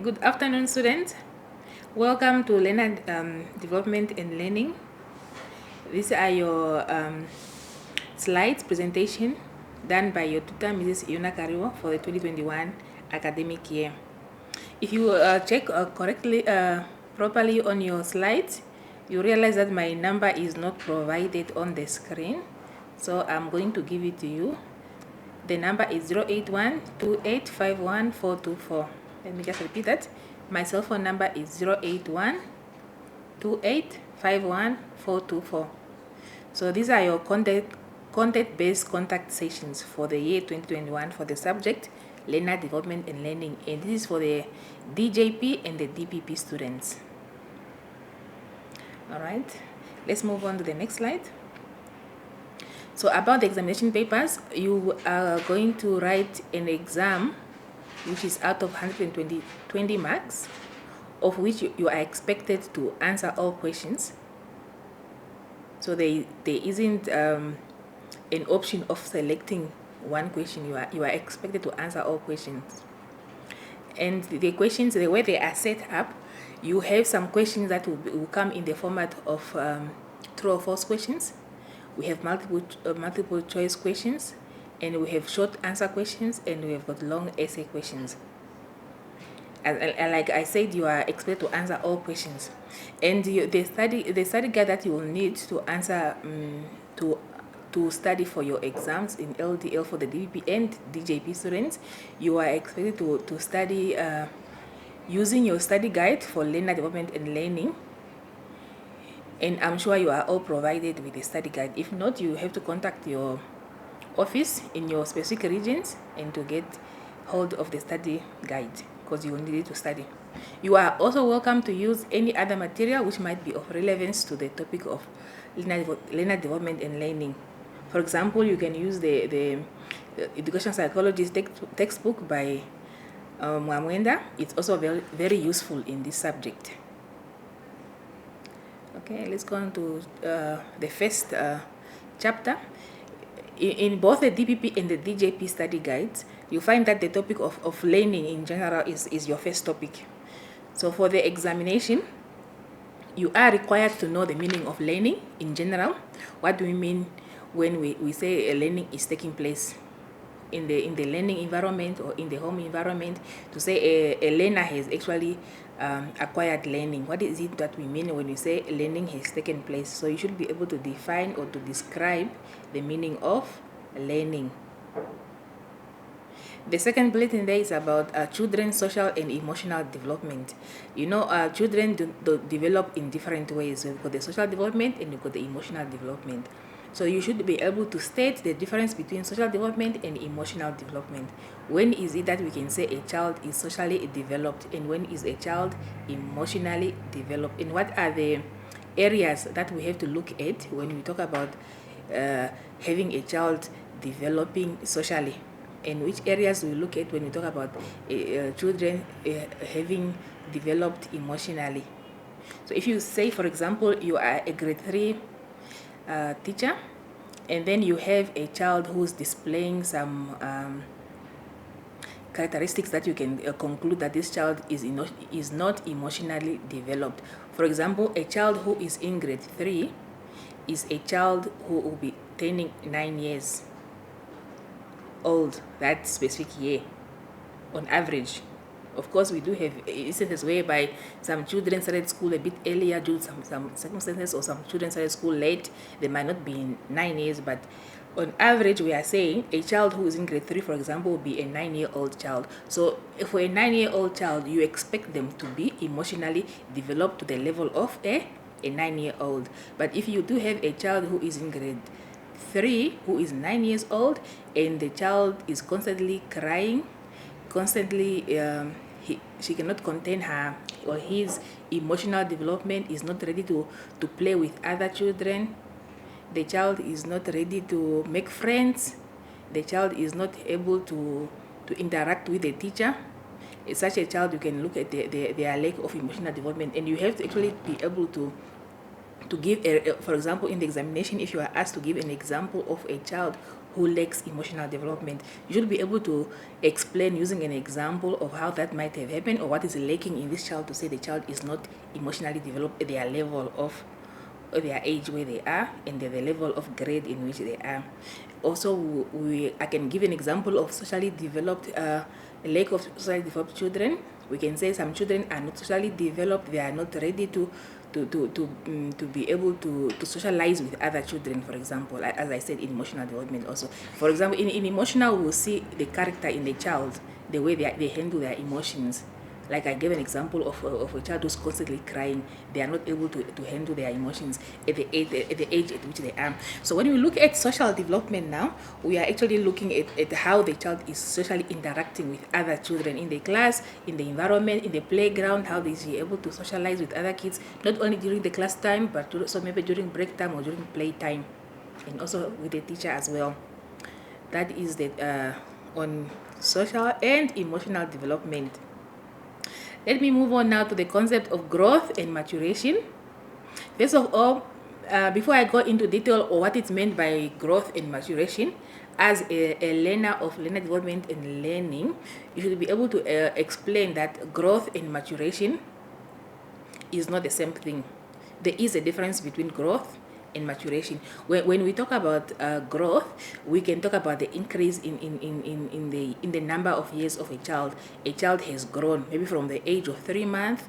Good afternoon, students. Welcome to Learner Development and Learning. These are your slides presentation done by your tutor, Mrs. Iona Kariwo, for the 2021 academic year. If you check properly on your slides, you realize that my number is not provided on the screen. So I'm going to give it to you. The number is 081-2851-424. Let me just repeat that. My cell phone number is 081-2851-424. So these are your content-based contact sessions for the year 2021 for the subject Learner Development and Learning, and this is for the DJP and the DPP students. All right, let's move on to the next slide. So about the examination papers, you are going to write an exam which is out of 120 marks, of which you are expected to answer all questions. So there isn't an option of selecting one question. You are expected to answer all questions. And the questions, the way they are set up, you have some questions that will come in the format of true or false questions. We have multiple choice questions, and we have short answer questions, and we have got long essay questions. And like I said, you are expected to answer all questions, and the study guide that you will need to answer to study for your exams in LDL for the DPP and DJP students, you are expected to study using your study guide for learner development and learning. And I'm sure you are all provided with a study guide. If not, you have to contact your office in your specific regions and to get hold of the study guide, because you will need it to study. You are also welcome to use any other material which might be of relevance to the topic of learner development and learning. For example, you can use the education psychology textbook by Mwamwenda. It's also very useful in this subject. Okay, let's go on to the first chapter. In both the DPP and the DJP study guides, you find that the topic of learning in general is your first topic. So for the examination, you are required to know the meaning of learning in general. What do we mean when we say a learning is taking place in the learning environment or in the home environment? To say a learner has actually acquired learning. What is it that we mean when we say learning has taken place? So you should be able to define or to describe the meaning of learning. The second bulletin there is about children's social and emotional development. You know, children do develop in different ways. We've got the social development and we've got the emotional development. So you should be able to state the difference between social development and emotional development. When is it that we can say a child is socially developed, and when is a child emotionally developed? And what are the areas that we have to look at when we talk about having a child developing socially? And which areas we look at when we talk about children having developed emotionally? So if you say, for example, you are a grade 3 teacher, and then you have a child who's displaying some characteristics that you can conclude that this child is not emotionally developed. For example, a child who is in grade 3 is a child who will be turning 9 years old that specific year on average. Of course, we do have instances whereby some children started school a bit earlier due to some circumstances, or some children started school late. They might not be in 9 years, but on average, we are saying a child who is in grade 3, for example, will be a 9-year-old child. So for a 9-year-old child, you expect them to be emotionally developed to the level of a 9-year-old. But if you do have a child who is in grade 3, who is 9 years old, and the child is constantly crying, constantly she cannot contain her or his emotional development, is not ready to play with other children, the child is not ready to make friends, the child is not able to interact with the teacher. It's such a child, you can look at their lack of emotional development, and you have to actually be able to to give for example, in the examination, if you are asked to give an example of a child who lacks emotional development, you should be able to explain using an example of how that might have happened or what is lacking in this child to say the child is not emotionally developed at their level of their age where they are and the level of grade in which they are. Also, I can give an example of socially developed, lack of socially developed children. We can say some children are not socially developed, they are not ready to be able to socialize with other children, for example, as I said, in emotional development also. For example, in emotional, we'll see the character in the child, the way they handle their emotions. Like I gave an example of a child who's constantly crying. They are not able to handle their emotions at the age at which they are. So when we look at social development now, we are actually looking at how the child is socially interacting with other children in the class, in the environment, in the playground, how is he able to socialize with other kids, not only during the class time, but also maybe during break time or during play time, and also with the teacher as well. That is the on social and emotional development. Let me move on now to the concept of growth and maturation. First of all, before I go into detail of what is meant by growth and maturation, as a learner of learner development and learning, you should be able to explain that growth and maturation is not the same thing. There is a difference between growth and maturation. When we talk about growth, we can talk about the increase in the number of years of a child. A child has grown maybe from the age of 3 months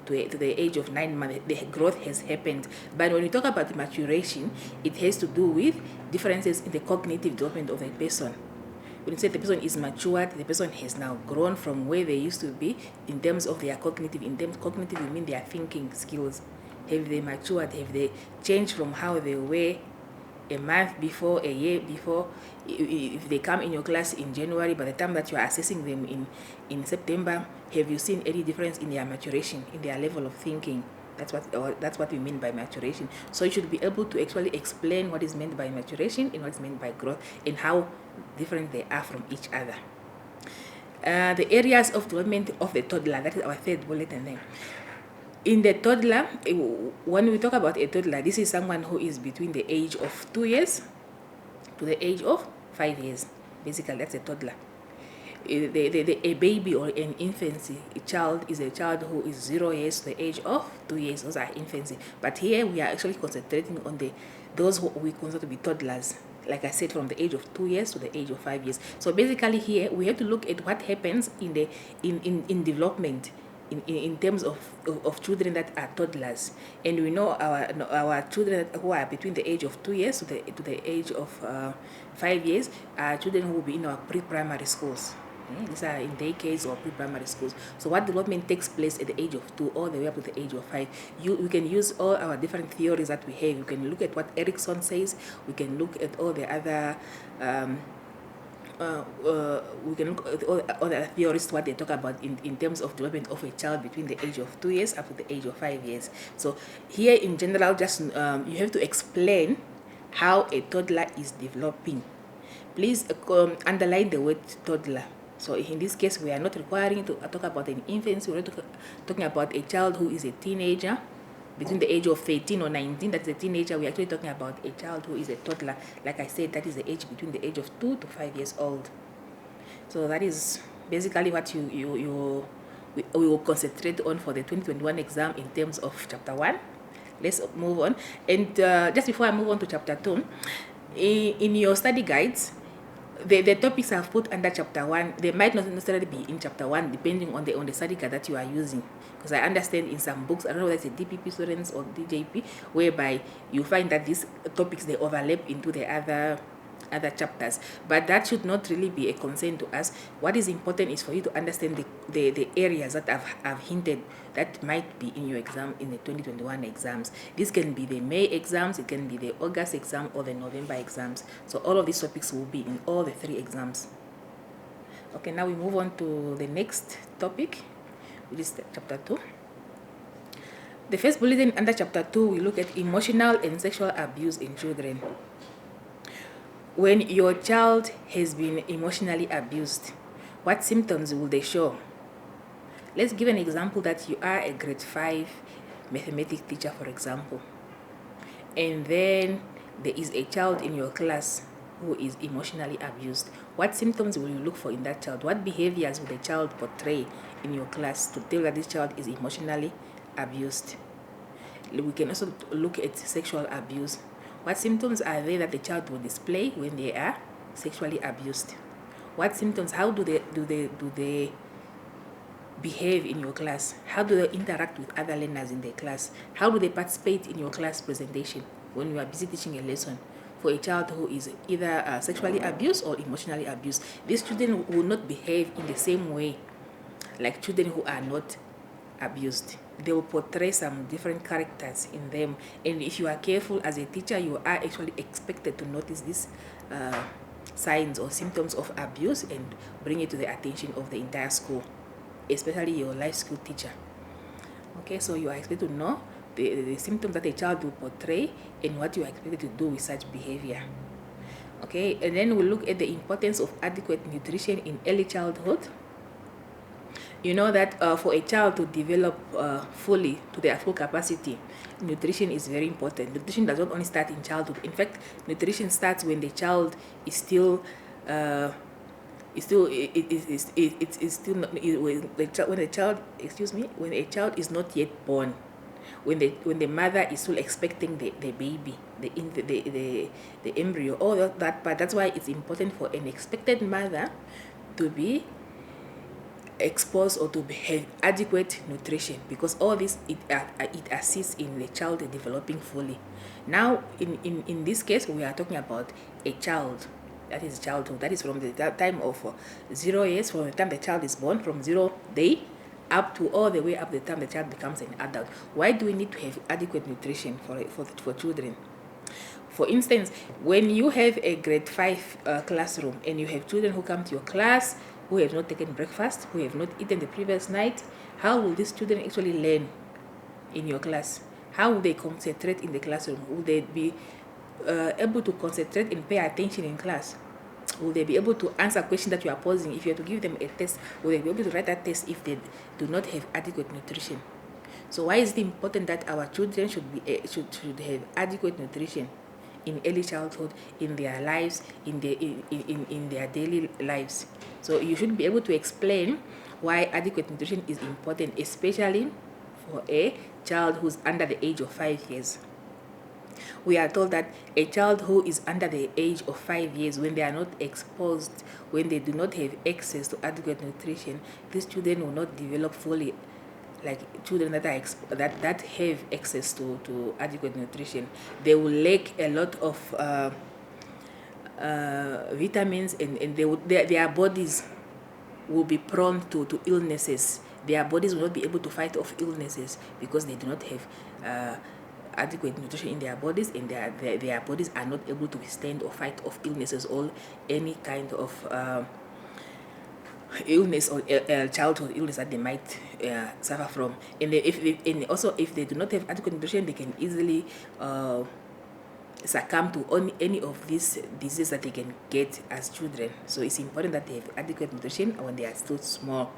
to the age of 9 months. The growth has happened. But when we talk about maturation, it has to do with differences in the cognitive development of a person. When you say the person is matured, the person has now grown from where they used to be in terms of their cognitive. In terms of cognitive, we mean their thinking skills. Have they matured? Have they changed from how they were a month before, a year before? If they come in your class in January, by the time that you are assessing them in September, have you seen any difference in their maturation, in their level of thinking? That's what we mean by maturation. So you should be able to actually explain what is meant by maturation and what is meant by growth and how different they are from each other. The areas of development of the toddler, that is our third bullet and then. In the toddler, when we talk about a toddler, this is someone who is between the age of 2 years to the age of 5 years. Basically, that's a toddler. A baby or an infancy, a child is a child who is 0 years to the age of 2 years. Those are infancy. But here we are actually concentrating on those who we consider to be toddlers. Like I said, from the age of 2 years to the age of 5 years. So basically here we have to look at what happens in development. In terms of children that are toddlers, and we know our children who are between the age of 2 years to the age of 5 years are children who will be in our pre-primary schools. These are in daycares or pre-primary schools. So what development takes place at the age of 2 all the way up to the age of 5? You can use all our different theories that we have. You can look at what Erickson says. We can look at all the other we can look at all the theorists, what they talk about in terms of development of a child between the age of 2 years up to the age of 5 years. So here in general, just you have to explain how a toddler is developing. Please underline the word toddler. So in this case, we are not requiring to talk about an infant. We're talking about a child who is a teenager between the age of 13 or 19. That's a teenager. We're actually talking about a child who is a toddler. Like I said, that is the age between the age of 2 to 5 years old. So that is basically what we will concentrate on for the 2021 exam in terms of chapter 1. Let's move on. And just before I move on to chapter 2, in your study guides, the topics I've put under chapter 1, they might not necessarily be in chapter 1 depending on the study guide that you are using. Because I understand in some books, I don't know whether it's a DPP students or DJP, whereby you find that these topics, they overlap into the other chapters, but that should not really be a concern to us. What is important is for you to understand the areas that I've hinted that might be in your exam, in the 2021 exams. This can be the May exams, it can be the August exam, or the November exams. So all of these topics will be in all the 3 exams. Okay, now we move on to the next topic, which is chapter 2. The first bulletin under chapter 2, we look at emotional and sexual abuse in children. When your child has been emotionally abused, what symptoms will they show? Let's give an example that you are a grade 5 mathematics teacher, for example. and then there is a child in your class who is emotionally abused. What symptoms will you look for in that child? What behaviors will the child portray in your class to tell that this child is emotionally abused? We can also look at sexual abuse. What symptoms are there that the child will display when they are sexually abused? What symptoms, how do they behave in your class? How do they interact with other learners in their class? How do they participate in your class presentation when you are busy teaching a lesson? For a child who is either sexually abused or emotionally abused, these children will not behave in the same way like children who are not abused. They will portray some different characters in them, and if you are careful as a teacher, you are actually expected to notice these signs or symptoms of abuse and bring it to the attention of the entire school, especially your life skill teacher. Okay, so you are expected to know the symptoms that a child will portray and what you are expected to do with such behavior. Okay, and then we'll look at the importance of adequate nutrition in early childhood. You know that for a child to develop fully to their full capacity, nutrition is very important. Nutrition does not only start in childhood. In fact, nutrition starts when the child is still when a child is not yet born, when the mother is still expecting the baby, the embryo, all that part. That's why it's important for an expected mother to be exposed or to have adequate nutrition, because all this it assists in the child developing fully. Now in this case, we are talking about a child. That is childhood. That is from the time of 0 years, from the time the child is born, from 0 day up to all the way up the time the child becomes an adult. Why do we need to have adequate nutrition for children? For instance, when you have a grade 5 classroom and you have children who come to your class who have not taken breakfast, who have not eaten the previous night, how will these children actually learn in your class? How will they concentrate in the classroom? Will they be able to concentrate and pay attention in class? Will they be able to answer questions that you are posing? If you are to give them a test, will they be able to write that test if they do not have adequate nutrition? So why is it important that our children should have adequate nutrition in early childhood, in their lives, in their daily lives? So you should be able to explain why adequate nutrition is important, especially for a child who's under the age of 5 years. We are told that a child who is under the age of 5 years, when they are not exposed, when they do not have access to adequate nutrition, these children will not develop fully like children that are that have access to adequate nutrition. They will lack a lot of vitamins, and their bodies will be prone to illnesses. Their bodies will not be able to fight off illnesses because they do not have adequate nutrition in their bodies, and their bodies are not able to withstand or fight off illnesses or any kind of illness or childhood illness that they might suffer from. And if they do not have adequate nutrition, they can easily succumb to any of these diseases that they can get as children. So it's important that they have adequate nutrition when they are still small.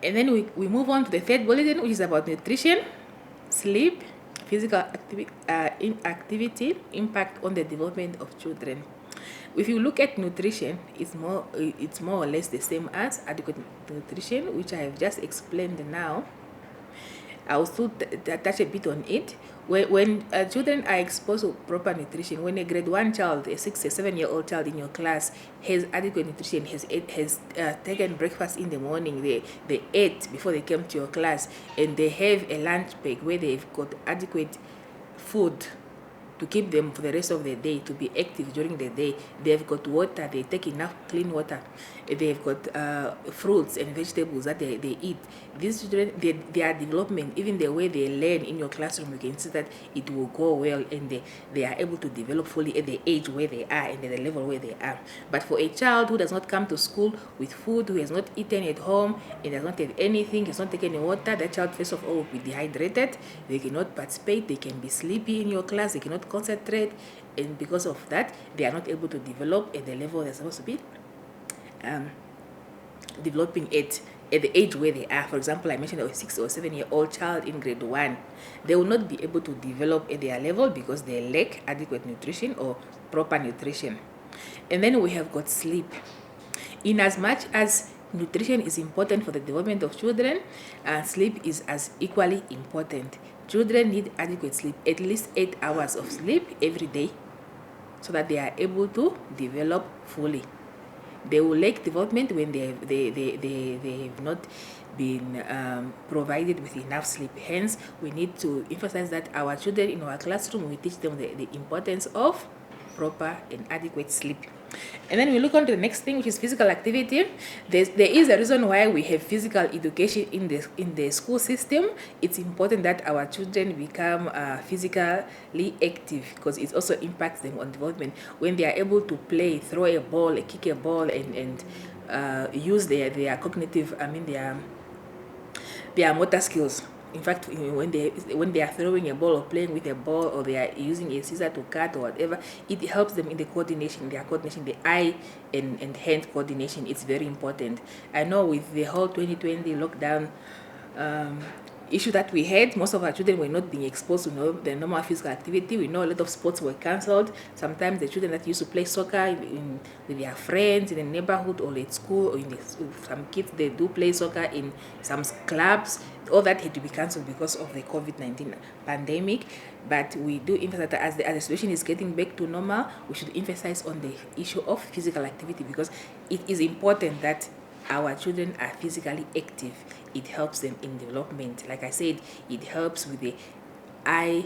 And then we move on to the third bulletin, which is about nutrition, sleep, physical inactivity, impact on the development of children. If you look at nutrition, it's more or less the same as adequate nutrition, which I have just explained now. I will still touch a bit on it. When children are exposed to proper nutrition, when a grade 1 child, a 6 or 7 year old child in your class has adequate nutrition, has taken breakfast in the morning, they ate before they came to your class, and they have a lunch break where they've got adequate food to keep them for the rest of the day, to be active during the day. They've got water, they take enough clean water, they've got fruits and vegetables that they eat. These children, their development, even the way they learn in your classroom, you can see that it will go well, and they are able to develop fully at the age where they are and at the level where they are. But for a child who does not come to school with food, who has not eaten at home, and does not have anything, has not taken any water, that child first of all will be dehydrated. They cannot participate, they can be sleepy in your class, they cannot concentrate, and because of that, they are not able to develop at the level they're supposed to be developing at at the age where they are. For example, I mentioned a 6 or 7-year-old child in grade 1. They will not be able to develop at their level because they lack adequate nutrition or proper nutrition. And then we have got sleep. In as much as nutrition is important for the development of children, sleep is as equally important. Children need adequate sleep, at least 8 hours of sleep every day, so that they are able to develop fully. They will lack development when they have not been provided with enough sleep. Hence, we need to emphasize that our children in our classroom, we teach them the importance of proper and adequate sleep. And then we look on to the next thing, which is physical activity. There is a reason why we have physical education in the school system. It's important that our children become physically active, because it also impacts them on development. When they are able to play, throw a ball, kick a ball, and use their cognitive, their motor skills. In fact, when they are throwing a ball or playing with a ball, or they are using a scissor to cut or whatever, it helps them in the coordination, the eye and hand coordination. It's very important. I know with the whole 2020 lockdown issue that we had, most of our children were not being exposed to the normal physical activity. We know a lot of sports were cancelled. Sometimes the children that used to play soccer with their friends in the neighborhood or at school, or some kids, they do play soccer in some clubs. All that had to be cancelled because of the COVID-19 pandemic. But we do emphasize that as the situation is getting back to normal, we should emphasize on the issue of physical activity, because it is important that our children are physically active. It helps them in development. Like I said, it helps with the eye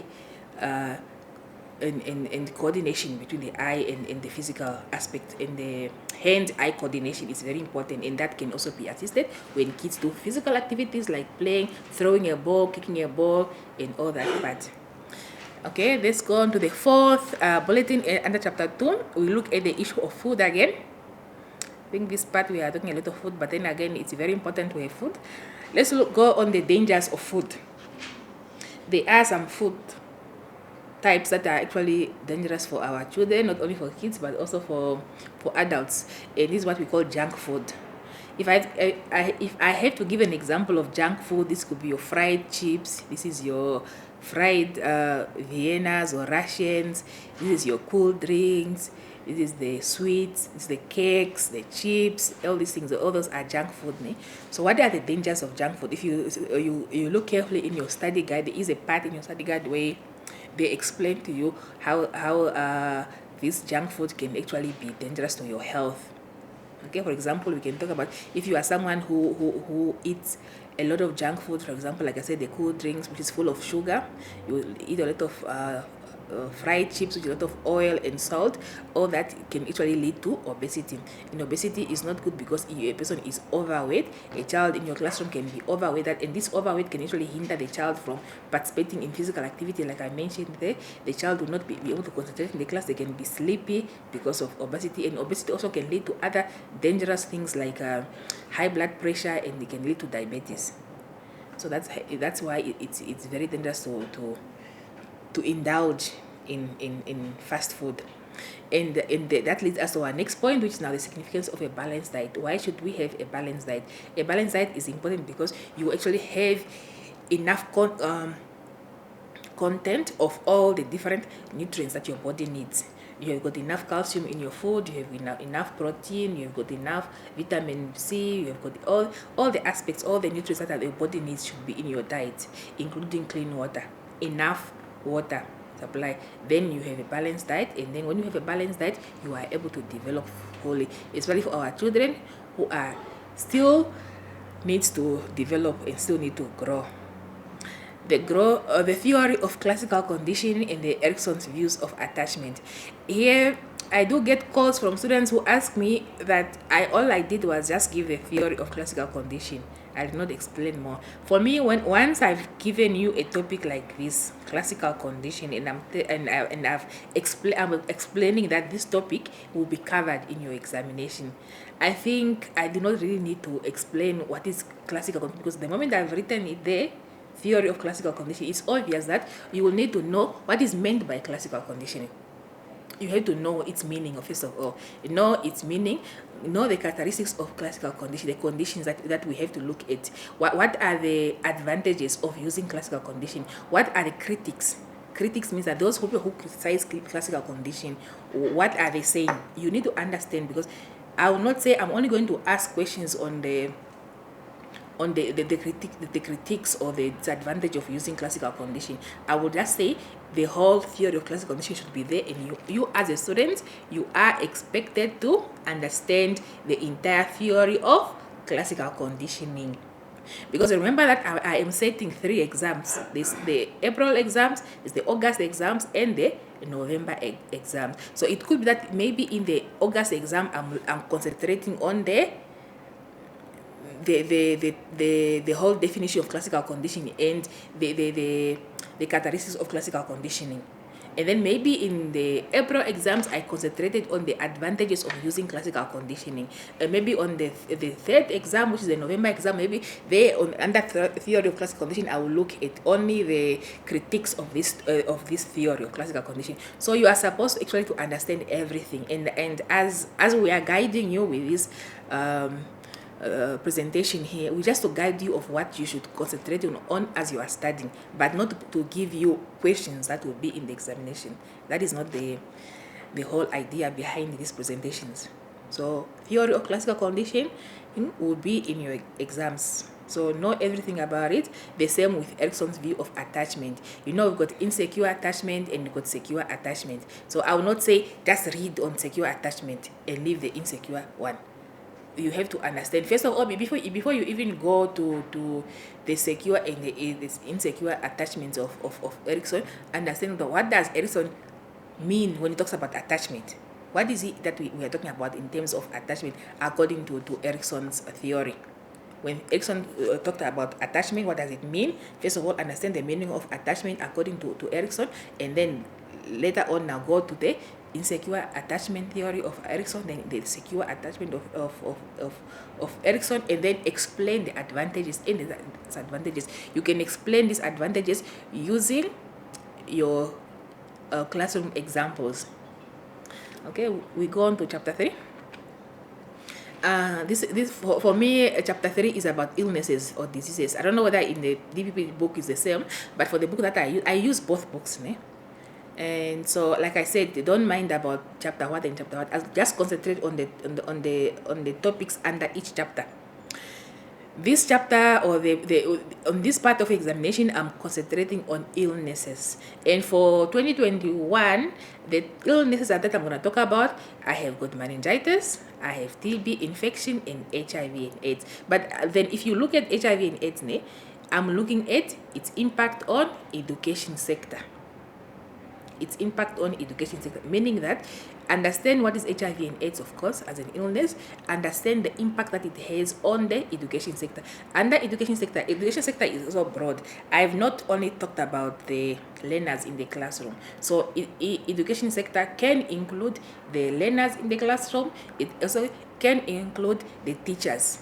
and coordination between the eye and the physical aspect. And the hand-eye coordination is very important, and that can also be assisted when kids do physical activities like playing, throwing a ball, kicking a ball, and all that part. Okay, let's go on to the fourth bulletin under chapter 2. We look at the issue of food again. I think this part we are talking a lot of food, but then again, it's very important to have food. Let's go on the dangers of food. There are some food types that are actually dangerous for our children, not only for kids, but also for adults. And this is what we call junk food. If I have to give an example of junk food, this could be your fried chips. This is your fried Viennas or Russians. This is your cool drinks. This is the sweets, this is the cakes, the chips, all these things. All those are junk food. So what are the dangers of junk food? If you look carefully in your study guide, there is a part in your study guide where they explain to you how this junk food can actually be dangerous to your health. Okay, for example, we can talk about if you are someone who eats a lot of junk food. For example, like I said, the cool drinks, which is full of sugar. You eat a lot of fried chips with a lot of oil and salt. All that can actually lead to obesity. And obesity is not good because a person is overweight. A child in your classroom can be overweight, and this overweight can actually hinder the child from participating in physical activity. Like I mentioned there, the child will not be able to concentrate in the class. They can be sleepy because of obesity, and obesity also can lead to other dangerous things like high blood pressure, and it can lead to diabetes. So that's why it's very dangerous to indulge in fast food. And that leads us to our next point, which is now the significance of a balanced diet. Why should we have a balanced diet? A balanced diet is important because you actually have enough content of all the different nutrients that your body needs. You have got enough calcium in your food, you have enough protein, you have got enough vitamin C, you have got all the aspects, all the nutrients that your body needs should be in your diet, including clean water, enough water supply. Then you have a balanced diet, and then when you have a balanced diet, you are able to develop fully, especially for our children who are still needs to develop and still need to grow. The theory of classical conditioning and the Erickson's views of attachment. Here, I do get calls from students who ask me that all I did was just give the theory of classical conditioning. I did not explain more. For me, once I've given you a topic like this, classical conditioning, and I'm explaining that this topic will be covered in your examination, I think I do not really need to explain what is classical conditioning, because the moment I've written it there, theory of classical conditioning, it's obvious that you will need to know what is meant by classical conditioning. you have to know its meaning, first of all. Know its meaning, know the characteristics of classical condition, the conditions that we have to look at. What are the advantages of using classical condition? What are the critics? Critics means that those people who criticize classical condition, what are they saying? You need to understand, because I will not say I'm only going to ask questions on the critiques or the disadvantage of using classical condition. I would just say the whole theory of classical condition should be there, and you as a student, you are expected to understand the entire theory of classical conditioning. Because remember that I am setting 3 exams. This the April exams, is the August exams, and the November exam. So it could be that maybe in the August exam I'm concentrating on the whole definition of classical conditioning and the characteristics of classical conditioning. And then maybe in the April exams, I concentrated on the advantages of using classical conditioning. Maybe on the third exam, which is the November exam, maybe there under theory of classical conditioning, I will look at only the critiques of this theory of classical conditioning. So you are supposed actually to understand everything. And as we are guiding you with this presentation here, we just to guide you of what you should concentrate on as you are studying, but not to give you questions that will be in the examination. That is not the whole idea behind these presentations. So theory of classical conditioning will be in your exams, so know everything about it. The same with Erickson's view of attachment. We've got insecure attachment and we've got secure attachment. So I will not say just read on secure attachment and leave the insecure one. You have to understand, first of all, before you even go to the secure and the insecure attachments of Erickson, understand what does Erickson mean when he talks about attachment. What is it that we are talking about in terms of attachment according to Erickson's theory? When Erickson talked about attachment, what does it mean? First of all, understand the meaning of attachment according to Erickson, and then later on now go to the insecure attachment theory of Erickson, then the secure attachment of Erickson, and then explain the advantages and the disadvantages. You can explain these advantages using your classroom examples. Okay, we go on to chapter 3. This for me, chapter 3 is about illnesses or diseases. I don't know whether in the DPP book is the same, but for the book that I use both books. And so, like I said, don't mind about chapter what and chapter what. I'll just concentrate on the topics under each chapter. This chapter or on this part of examination, I'm concentrating on illnesses. And for 2021, the illnesses that I'm going to talk about, I have got meningitis, I have TB infection, and HIV and AIDS. But then if you look at HIV and AIDS, I'm looking at its impact on education sector. Its impact on education sector, meaning that understand what is HIV and AIDS, of course, as an illness. Understand the impact that it has on the education sector. Under education sector is also broad. I have not only talked about the learners in the classroom. So education sector can include the learners in the classroom. It also can include the teachers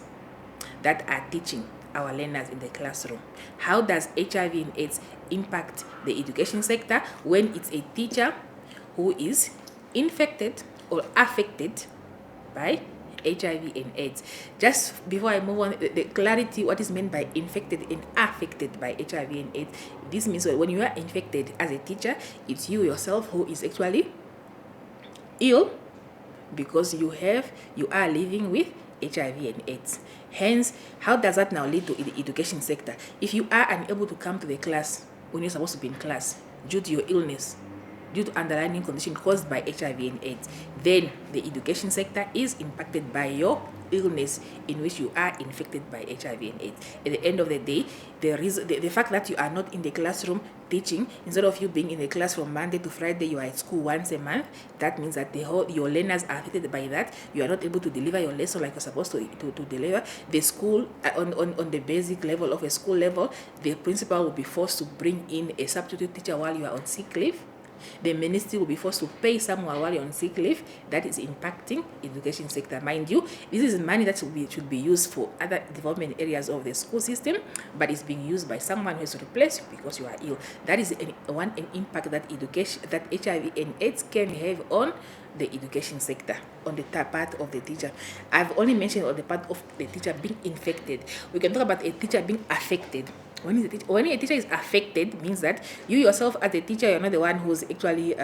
that are teaching our learners in the classroom. How does HIV and AIDS impact the education sector when it's a teacher who is infected or affected by HIV and AIDS? Just before I move on, the clarity, what is meant by infected and affected by HIV and AIDS. This means that when you are infected as a teacher, it's you yourself who is actually ill because you are living with HIV and AIDS. Hence, how does that now lead to the education sector? If you are unable to come to the class when you're supposed to be in class due to your illness, due to underlying condition caused by HIV and AIDS, then the education sector is impacted by your illness in which you are infected by HIV and AIDS. At the end of the day, the fact that you are not in the classroom teaching, instead of you being in the class from Monday to Friday, you are at school once a month. That means that your learners are affected by that. You are not able to deliver your lesson like you're supposed to deliver. The school, on the basic level of a school level, the principal will be forced to bring in a substitute teacher while you are on sick leave. The ministry will be forced to pay someone while you're on sick leave. That is impacting education sector. Mind you, this is money that should be used for other development areas of the school system, but it's being used by someone who has to replace you because you are ill. That is an impact that HIV and AIDS can have on the education sector, on the part of the teacher. I've only mentioned on the part of the teacher being infected. We can talk about a teacher being affected. When a teacher is affected, means that you yourself as a teacher, you're not the one who's actually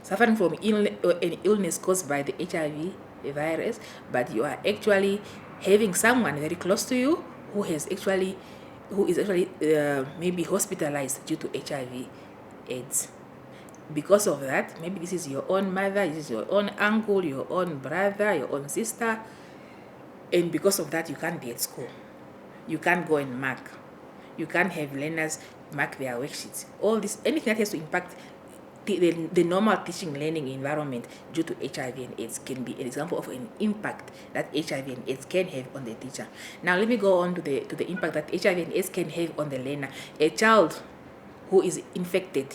suffering from an illness caused by the HIV virus, but you are actually having someone very close to you who is actually maybe hospitalized due to HIV AIDS. Because of that, maybe this is your own mother, this is your own uncle, your own brother, your own sister, and because of that, you can't be at school. You can't go and mark. You can't have learners mark their worksheets. All this, anything that has to impact the normal teaching learning environment due to HIV and AIDS can be an example of an impact that HIV and AIDS can have on the teacher. Now let me go on to the impact that HIV and AIDS can have on the learner. A child who is infected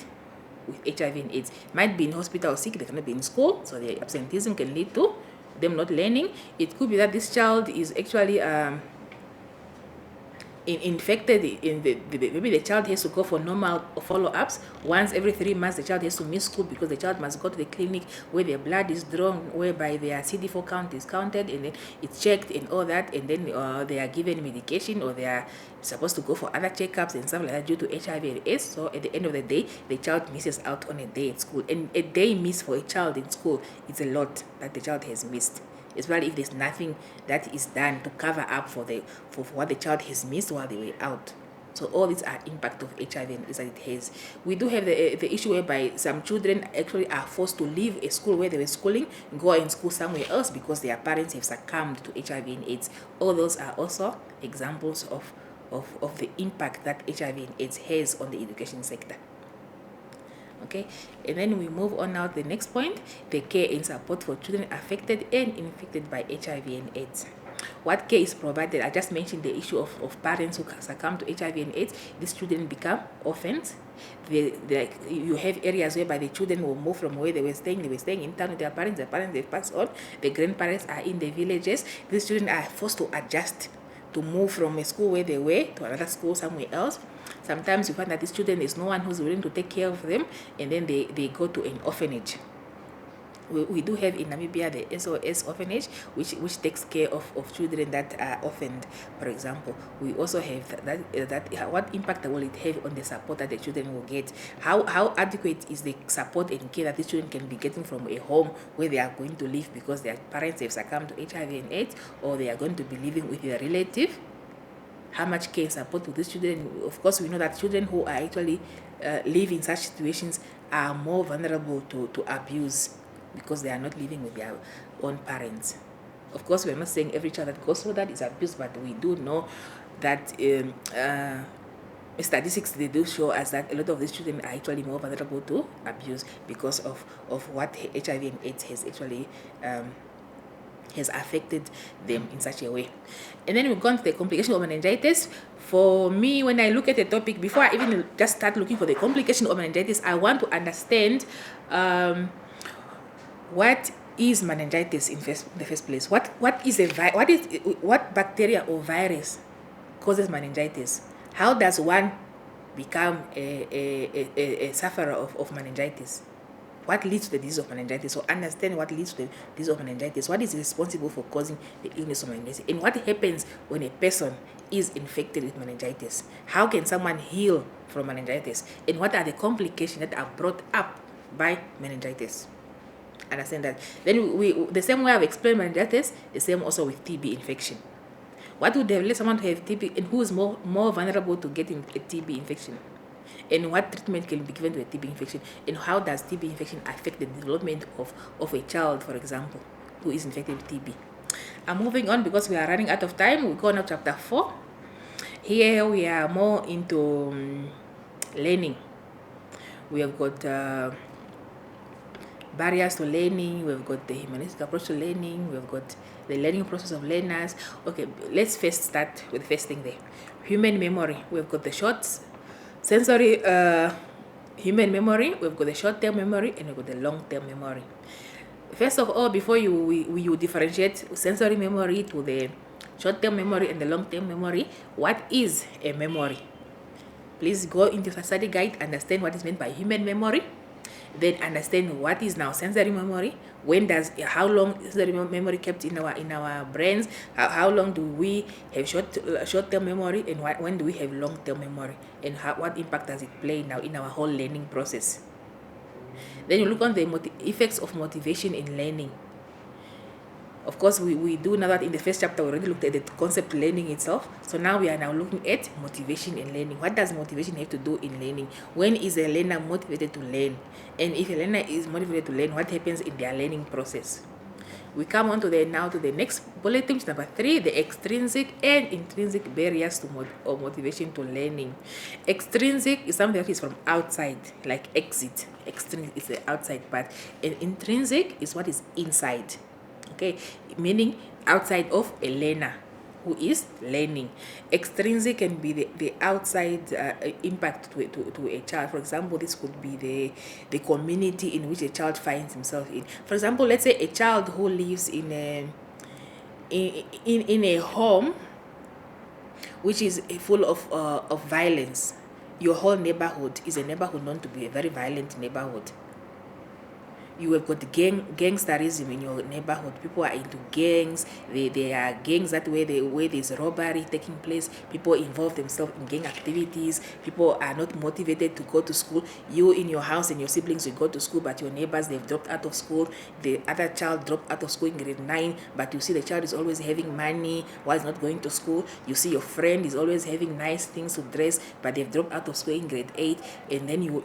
with HIV and AIDS might be in hospital or sick, they cannot be in school, so their absenteeism can lead to them not learning. It could be that this child is actually infected maybe the child has to go for normal follow-ups. Once every 3 months the child has to miss school because the child must go to the clinic where their blood is drawn, whereby their CD4 count is counted and then it's checked and all that, and then they are given medication, or they are supposed to go for other checkups and stuff like that due to HIV and AIDS. So at the end of the day, the child misses out on a day at school, and a day missed for a child in school is a lot that the child has missed, especially if there's nothing that is done to cover up for what the child has missed while they were out. So all these are impact of HIV and AIDS that it has. We do have the issue whereby some children actually are forced to leave a school where they were schooling, go and school somewhere else because their parents have succumbed to HIV and AIDS. All those are also examples of the impact that HIV and AIDS has on the education sector. Okay, and then we move on now to the next point, the care and support for children affected and infected by HIV and AIDS. What care is provided? I just mentioned the issue of parents who succumb to HIV and AIDS. These children become orphans. You have areas whereby the children will move from where they were staying in town with their parents they've passed on, the grandparents are in the villages. These children are forced to adjust, to move from a school where they were to another school somewhere else. Sometimes you find that these children, there's no one who's willing to take care of them, and then they go to an orphanage. We do have in Namibia the SOS orphanage, which takes care of children that are orphaned, for example. We also have that what impact will it have on the support that the children will get? How adequate is the support and care that these children can be getting from a home where they are going to live because their parents have succumbed to HIV and AIDS, or they are going to be living with their relative? How much care and support to these children? Of course, we know that children who are actually live in such situations are more vulnerable to abuse because they are not living with their own parents. Of course, we're not saying every child that goes through that is abused, but we do know that statistics, they do show us that a lot of these children are actually more vulnerable to abuse because of what HIV and AIDS has actually has affected them in such a way. And then we've gone to the complication of meningitis. For me, when I look at the topic, before I even just start looking for the complication of meningitis, I want to understand what is meningitis in the first place. What bacteria or virus causes meningitis? How does one become a sufferer of meningitis? What leads to the disease of meningitis? So understand what leads to the disease of meningitis. What is responsible for causing the illness of meningitis? And what happens when a person is infected with meningitis? How can someone heal from meningitis? And what are the complications that are brought up by meningitis? Understand that. Then we the same way I've explained meningitis, the same also with TB infection. What would lead someone to have TB, and who is more vulnerable to getting a TB infection? And what treatment can be given to a TB infection? And how does TB infection affect the development of a child, for example, who is infected with TB? I'm moving on because we are running out of time. We go on to chapter 4. Here we are more into learning. We have got barriers to learning. We've got the humanistic approach to learning. We've got the learning process of learners. Okay, let's first start with the first thing there. Human memory. We've got the short sensory human memory, we've got the short-term memory, and we've got the long-term memory. First of all, before you differentiate sensory memory to the short-term memory and the long-term memory, what is a memory? Please go into the study guide, understand what is meant by human memory, then understand what is now sensory memory. How long is the memory kept in our brains? How long do we have short-term memory, and when do we have long-term memory, and what impact does it play now in our whole learning process? Then you look on the effects of motivation in learning. Of course, we do know that in the first chapter we already looked at the concept learning itself. So now we are now looking at motivation in learning. What does motivation have to do in learning? When is a learner motivated to learn? And if a learner is motivated to learn, what happens in their learning process? We come on to the next bullet, which is number 3, the extrinsic and intrinsic barriers to motivation to learning. Extrinsic is something that is from outside, like exit. Extrinsic is the outside part, and intrinsic is what is inside. Okay, meaning outside of a learner who is learning. Extrinsic can be the outside impact to a child. For example, this could be the community in which a child finds himself in. For example, let's say a child who lives in a home which is full of violence. Your whole neighborhood is a neighborhood known to be a very violent neighborhood. You have got gangsterism in your neighborhood. People are into gangs. They are gangs that where there's robbery taking place. People involve themselves in gang activities. People are not motivated to go to school. You in your house and your siblings will go to school, but your neighbors, they've dropped out of school. The other child dropped out of school in grade 9, but you see the child is always having money while he's not going to school. You see your friend is always having nice things to dress, but they've dropped out of school in grade 8. And then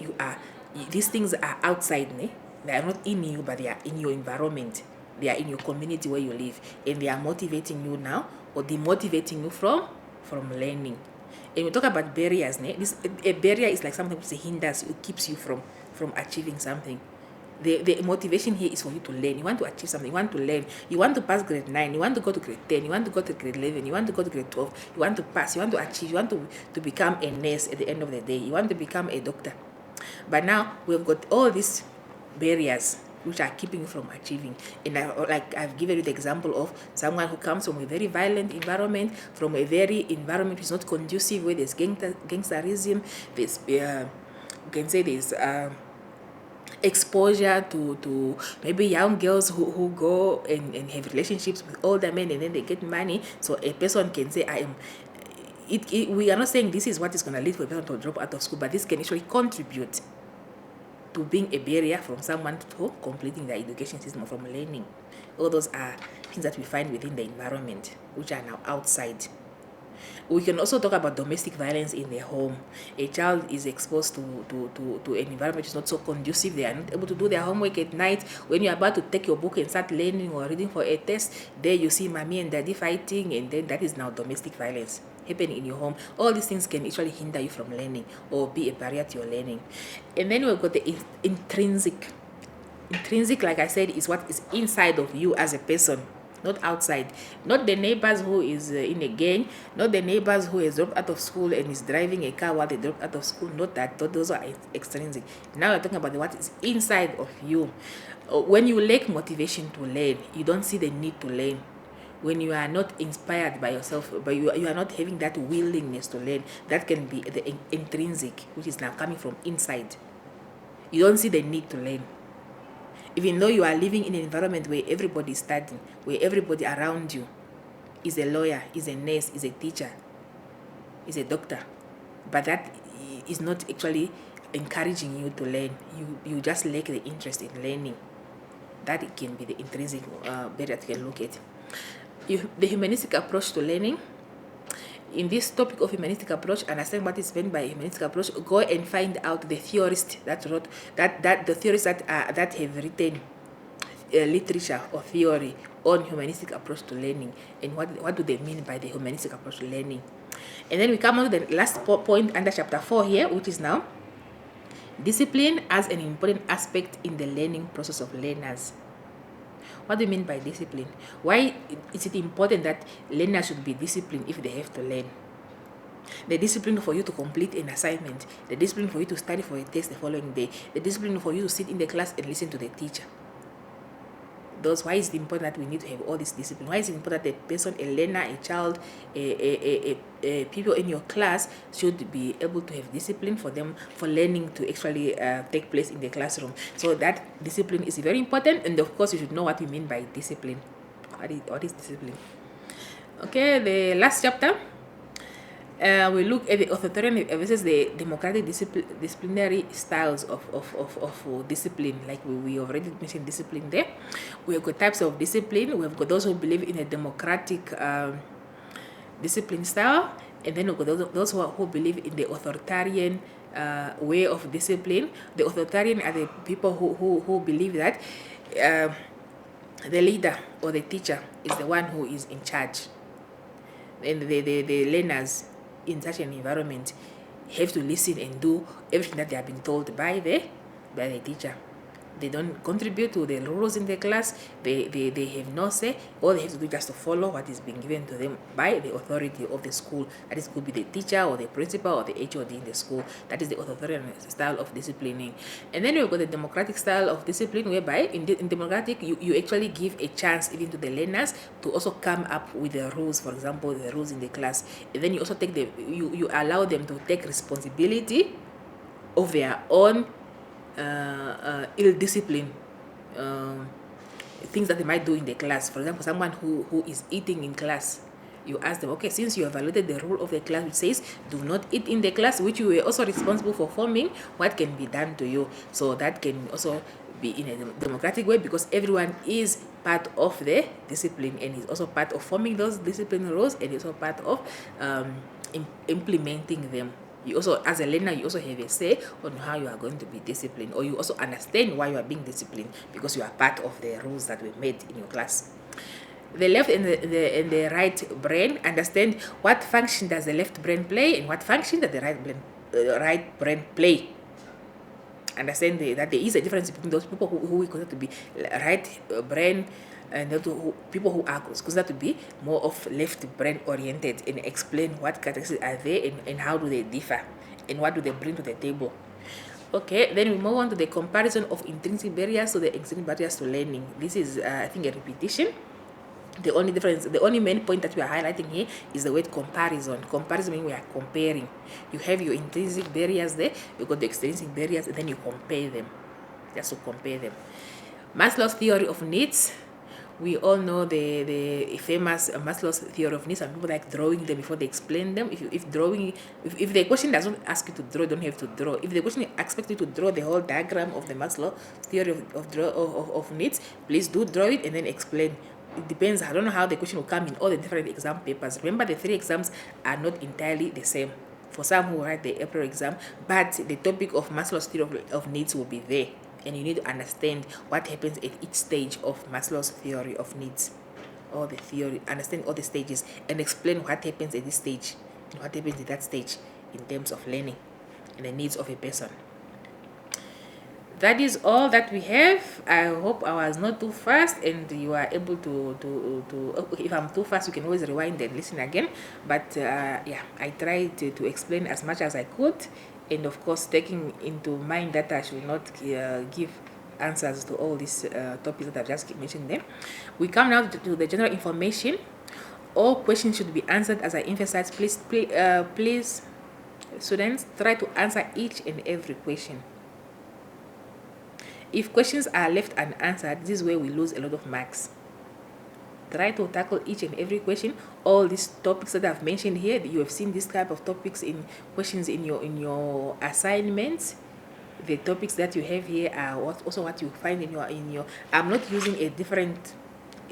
these things are outside, ne? They are not in you, but they are in your environment. They are in your community where you live, and they are motivating you now or demotivating you from learning. And we talk about barriers. A barrier is like something which hinders you, keeps you from achieving something. The motivation here is for you to learn. You want to achieve something. You want to learn. You want to pass grade 9. You want to go to grade 10. You want to go to grade 11. You want to go to grade 12. You want to pass. You want to achieve. You want to become a nurse at the end of the day. You want to become a doctor. But now we've got all these barriers which are keeping you from achieving. And I've given you the example of someone who comes from a very violent environment, from a very environment which is not conducive, where there's gangsterism, there's you can say there's exposure to maybe young girls who go and have relationships with older men, and then they get money. So a person can say, we are not saying this is what is going to lead for a person to drop out of school, but this can actually contribute to being a barrier from someone to completing their education system or from learning. All those are things that we find within the environment, which are now outside. We can also talk about domestic violence in the home. A child is exposed to an environment which is not so conducive. They are not able to do their homework at night. When you're about to take your book and start learning or reading for a test, there you see mommy and daddy fighting, and then that is now domestic violence happening in your home. All these things can actually hinder you from learning or be a barrier to your learning. And then we've got the intrinsic. Intrinsic, like I said, is what is inside of you as a person, not outside. Not the neighbors who is in a gang, not the neighbors who has dropped out of school and is driving a car while they dropped out of school. Not that. Those are extrinsic. Now we're talking about what is inside of you. When you lack motivation to learn, you don't see the need to learn. When you are not inspired by yourself, but you are not having that willingness to learn, that can be the intrinsic, which is now coming from inside. You don't see the need to learn. Even though you are living in an environment where everybody is studying, where everybody around you is a lawyer, is a nurse, is a teacher, is a doctor, but that is not actually encouraging you to learn. You just lack the interest in learning. That can be the intrinsic barrier that you can look at. The humanistic approach to learning. In this topic of humanistic approach, understand what is meant by humanistic approach. Go and find out the theorists that wrote the theorists that have written literature or theory on humanistic approach to learning, and what do they mean by the humanistic approach to learning. And then we come on to the last point under chapter 4 here, which is now discipline as an important aspect in the learning process of learners. What do you mean by discipline? Why is it important that learners should be disciplined if they have to learn? the discipline for you to complete an assignment, the discipline for you to study for a test the following day, the discipline for you to sit in the class and listen to the teacher. Why is it important that we need to have all this discipline? Why is it important that a person, a learner, a child, people in your class should be able to have discipline for learning to actually take place in the classroom? So that discipline is very important, and of course you should know what we mean by discipline. What is discipline? Okay, the last chapter, we look at the authoritarian versus the democratic disciplinary styles of discipline. Like we already mentioned discipline there. We have got types of discipline. We have got those who believe in a democratic discipline style, and then we've got those who believe in the authoritarian way of discipline. The authoritarian are the people who believe that the leader or the teacher is the one who is in charge, and the learners in such an environment have to listen and do everything that they have been told by the teacher. They don't contribute to the rules in the class. They have no say. All they have to do is just to follow what is being given to them by the authority of the school. That is, could be the teacher or the principal or the HOD in the school. That is the authoritarian style of disciplining. And then we've got the democratic style of discipline, whereby in democratic you actually give a chance even to the learners to also come up with the rules. For example, the rules in the class. And then you also take you allow them to take responsibility of their own ill discipline, things that they might do in the class. For example, someone who is eating in class, you ask them, okay, since you have violated the rule of the class which says do not eat in the class, which you were also responsible for forming, what can be done to you? So that can also be in a democratic way, because everyone is part of the discipline and is also part of forming those discipline rules, and is also part of implementing them. You also, as a learner, you also have a say on how you are going to be disciplined, or you also understand why you are being disciplined, because you are part of the rules that were made in your class. The left and the right brain understand what function does the left brain play and what function does the right brain play. Understand that there is a difference between those people who we consider to be right brain and the people who are considered to be more of left brain oriented, and explain what characteristics are there and how do they differ and what do they bring to the table. Okay, then we move on to the comparison of intrinsic barriers to the extrinsic barriers to learning. This is I think a repetition. The only difference, the only main point that we are highlighting here is the word comparison. Comparison means we are comparing. You have your intrinsic barriers there, you got the extrinsic barriers, and then you compare them, just to compare them. Maslow's theory of needs. We all know the famous Maslow's theory of needs, and people like drawing them before they explain them. If the question doesn't ask you to draw, you don't have to draw. If the question expects you to draw the whole diagram of the Maslow theory of needs, please do draw it and then explain. It depends. I don't know how the question will come in all the different exam papers. Remember, the 3 exams are not entirely the same. For some who write the April exam, but the topic of Maslow's theory of needs will be there. And you need to understand what happens at each stage of Maslow's theory of needs. All the theory, understand all the stages, and explain what happens at this stage and what happens at that stage in terms of learning and the needs of a person. That is all that we have. I hope I was not too fast and you are able to if I'm too fast, you can always rewind and listen again. But yeah, I tried to explain as much as I could. And of course, taking into mind that I should not give answers to all these topics that I've just mentioned them. We come now to the general information. All questions should be answered as I emphasize. Please, students, try to answer each and every question. If questions are left unanswered, this is where we lose a lot of marks. Try to tackle each and every question. All these topics that I've mentioned here, you have seen this type of topics in questions in your assignments. The topics that you have here are also what you find in your. I'm not using a different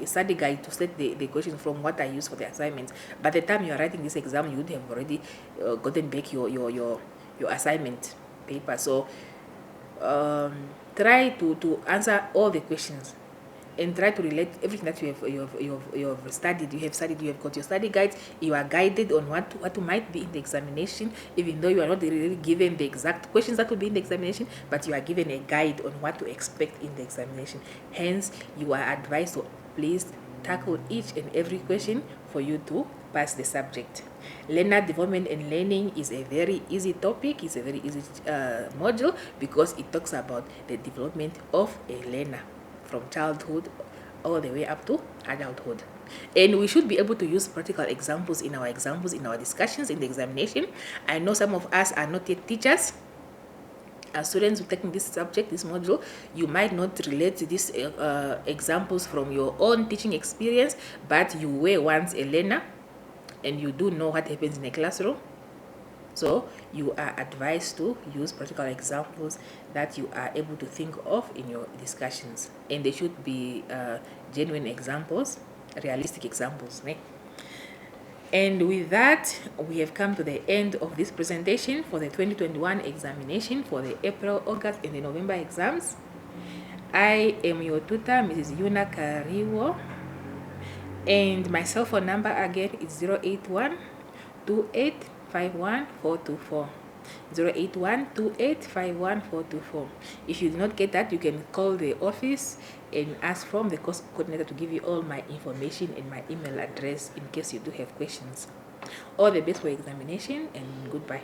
study guide to set the questions from what I use for the assignments. By the time you are writing this exam, you would have already gotten back your assignment paper. So try to answer all the questions. And try to relate everything that you have studied. You have got your study guides. You are guided on what might be in the examination, even though you are not really given the exact questions that will be in the examination, but you are given a guide on what to expect in the examination. Hence, you are advised to please tackle each and every question for you to pass the subject. Learner development and learning is a very easy topic. It's a very easy module because it talks about the development of a learner from childhood all the way up to adulthood. And we should be able to use practical examples in our discussions in the examination. I know some of us are not yet teachers. As students who are taking this subject, this module, you might not relate to these examples from your own teaching experience, but you were once a learner and you do know what happens in a classroom. So you are advised to use practical examples that you are able to think of in your discussions, and they should be genuine examples, realistic examples, right? And with that, we have come to the end of this presentation for the 2021 examination for the April, August, and the November exams. I am your tutor, Mrs. Yuna Kariwo, and my cell phone number again is 081-2851-424. 081-2851-424. If you do not get that, you can call the office and ask from the course coordinator to give you all my information and my email address in case you do have questions. All the best for examination, and goodbye.